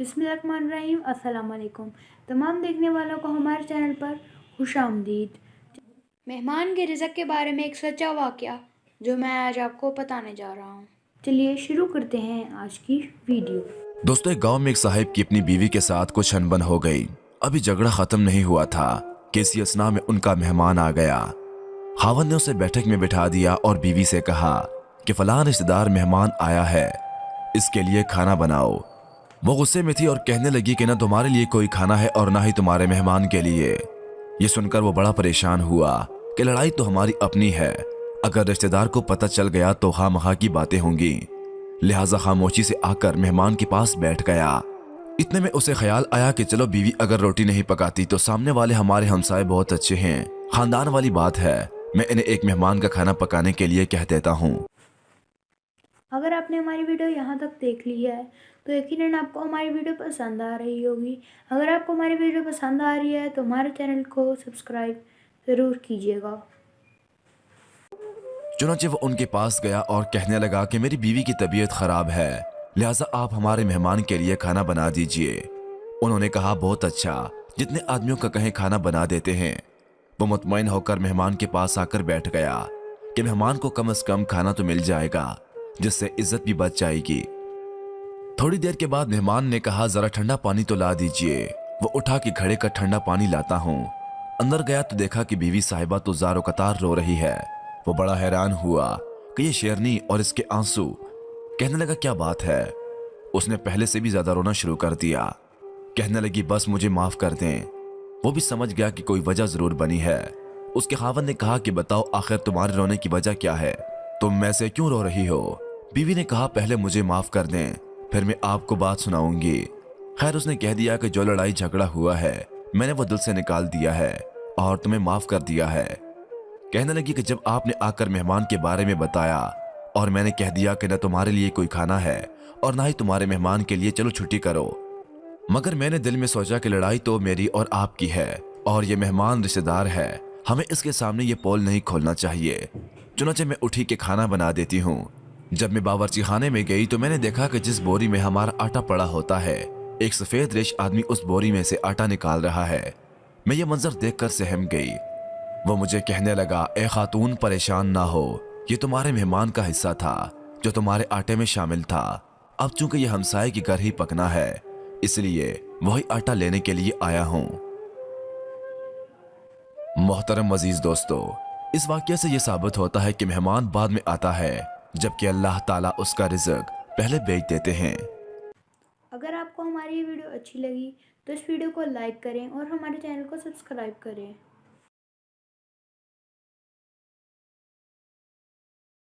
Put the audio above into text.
बिस्मिल्लाहिर्रहमानिर्रहीम। अस्सलाम वालेकुम। तमाम देखने वालों को हमारे चैनल पर खुश आमदीद। मेहमान के रिज़्क़ के बारे में एक सच्चा वाक़या जो मैं आज आपको बताने जा रहा हूँ। चलिए शुरू करते हैं आज की वीडियो। दोस्तों, एक गांव में एक साहिब की अपनी बीवी के साथ कुछ अनबन हो गई। अभी झगड़ा खत्म नहीं हुआ था कि इसी असना में उनका मेहमान आ गया। खावंद ने उसे बैठक में बिठा दिया और बीवी से कहा कि फलां रिश्तेदार मेहमान आया है, इसके लिए खाना बनाओ। वो गुस्से में थी और कहने लगी कि ना तुम्हारे लिए कोई खाना है और ना ही तुम्हारे मेहमान के लिए। ये सुनकर वो बड़ा परेशान हुआ कि लड़ाई तो हमारी अपनी है, अगर रिश्तेदार को पता चल गया तो खामखा की बातें होंगी। लिहाजा खामोशी से आकर मेहमान के पास बैठ गया। इतने में उसे ख्याल आया कि चलो बीवी अगर रोटी नहीं पकाती तो सामने वाले हमारे हमसाए बहुत अच्छे हैं, खानदान वाली बात है, मैं इन्हें एक मेहमान का खाना पकाने के लिए कह देता हूँ। अगर आपने हमारी वीडियो यहाँ तक देख ली है तो यकीनन आपको हमारी वीडियो पसंद आ रही होगी। अगर आपको हमारी वीडियो पसंद आ रही है तो हमारे चैनल को सब्सक्राइब ज़रूर कीजिएगा। चुनांचे वो उनके पास गया और कहने लगा कि मेरी बीवी की तबीयत खराब है, लिहाजा आप हमारे मेहमान के लिए खाना बना दीजिए। उन्होंने कहा बहुत अच्छा, जितने आदमियों का कहें खाना बना देते हैं। वो मुतमईन होकर मेहमान के पास आकर बैठ गया कि मेहमान को कम से कम खाना तो मिल जाएगा, जिससे इज्जत भी बच जाएगी। थोड़ी देर के बाद मेहमान ने कहा जरा ठंडा पानी तो ला दीजिए। वो उठा के घड़े का ठंडा पानी लाता हूँ। अंदर गया तो देखा कि बीवी साहिबा तो ज़ारो कतार रो रही है। वो बड़ा हैरान हुआ कि ये शेरनी और इसके आंसू। कहने लगा क्या बात है। उसने पहले से भी ज्यादा रोना शुरू कर दिया। कहने लगी बस मुझे माफ कर दें। वो भी समझ गया कि कोई वजह जरूर बनी है। उसके खावंद ने कहा कि बताओ आखिर तुम्हारे रोने की वजह क्या है, तुम में से क्यों रो रही हो। बीवी ने कहा पहले मुझे माफ कर दें, फिर मैं आपको बात सुनाऊंगी। खैर उसने कह दिया कि जो लड़ाई झगड़ा हुआ है मैंने वो दिल से निकाल दिया है और तुम्हें माफ कर दिया है। कहने लगी कि जब आपने आकर मेहमान के बारे में बताया और मैंने कह दिया कि न तुम्हारे लिए कोई खाना है और ना ही तुम्हारे मेहमान के लिए, चलो छुट्टी करो, मगर मैंने दिल में सोचा कि लड़ाई तो मेरी और आपकी है और ये मेहमान रिश्तेदार है, हमें इसके सामने ये पोल नहीं खोलना चाहिए। चुनांचे मैं उठी के खाना बना देती हूँ। जब मैं बावर्ची खाने में गई तो मैंने देखा कि जिस बोरी में हमारा आटा पड़ा होता है, एक सफेद रेश आदमी उस बोरी में से आटा निकाल रहा है। मैं ये मंजर देखकर सहम गई। वो मुझे कहने लगा ए खातून परेशान ना हो, ये तुम्हारे मेहमान का हिस्सा था जो तुम्हारे आटे में शामिल था। अब चूंकि ये हमसाए की घर ही पकना है इसलिए वही आटा लेने के लिए आया हूं। मोहतरम अजीज दोस्तों, इस वाकये से ये साबित होता है कि मेहमान बाद में आता है जबकि अल्लाह ताला उसका रिज़्क़ पहले बेच देते हैं। अगर आपको हमारी ये वीडियो अच्छी लगी तो इस वीडियो को लाइक करें और हमारे चैनल को सब्सक्राइब करें।